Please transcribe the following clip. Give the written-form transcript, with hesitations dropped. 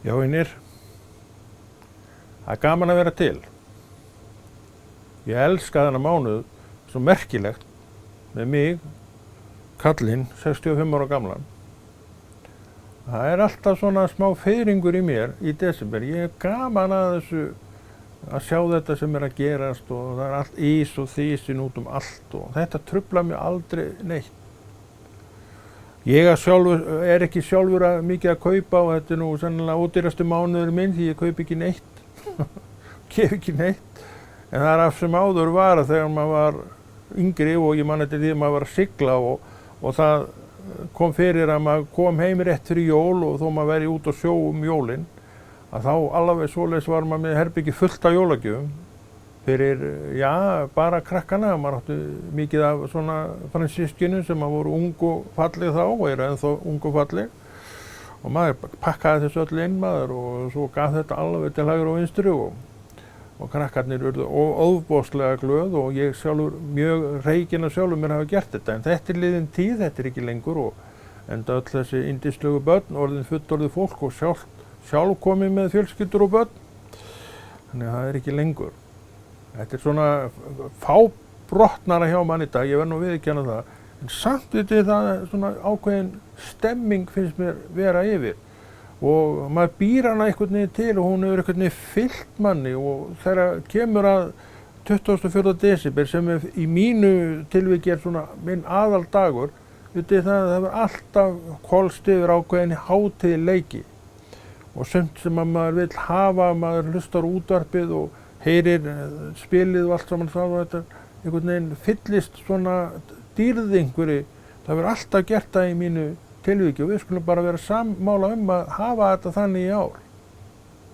Já, einir. Það gaman að vera til. Ég elska þennan mánuð, svo merkilegt, með mig, kallinn, 65 ára gamlan. Það alltaf svona smá fiðringur í mér í desember. Ég gaman að þessu, að sjá þetta sem að gerast og það allt ís og þísin út allt og þetta truflar mig aldrei neitt. Ég sjálfur ekki sjálfur mikið að kaupa og þetta nú sennilega ódýrastu mánuður minn því ég kaupi ekki neitt, gef ekki neitt. En það af sem áður var að þegar maður var yngri og ég man eftir því að maður var að sigla og það kom fyrir að maður kom heim rétt fyrir jól og þó maður væri út á sjó jólin, að þá alveg svoleiðis var maður með herbyggi fullt af jólagjöfum fyrir, já, bara krakkana. Maður átti mikið af svona fransískinu sem voru ung og falleg þá og eru ennþá ung og falleg. Og maður pakkaði þessu öll inn maður og svo gaf þetta alveg til hægri og vinstri og krakkarnir urðu ofboðslega glöð og ég sjálfur mjög reikinn að sjálfur mér hafa gert þetta. En þetta liðin tíð, þetta ekki lengur og enda öll þessi yndislegu börn, orðin fullorðið fólk og sjálf komið með fjölskyldur og börn. Þannig að það ekki lengur. Þetta svona fábrotnara hjá mann í dag, ég verð nú viðurkenna það. En samt það svona ákveðin stemming finnst mér vera yfir. Og maður býr hana einhvern veginn til og hún einhvern veginn fyllt manni og þegar kemur að 24. desember sem í mínu tilviki svona minn aðaldagur, það hefur alltaf hvolfst yfir ákveðin hátíðleiki. Og sumt sem maður vill hafa, maður hlustar útvarpið og heyrir spilið og allt saman þá þetta einhvern veginn fyllist svona dýrð einhverju. Það verður alltaf gert það í mínu tilviki og við skulum bara vera sammála að hafa þetta þannig í ár.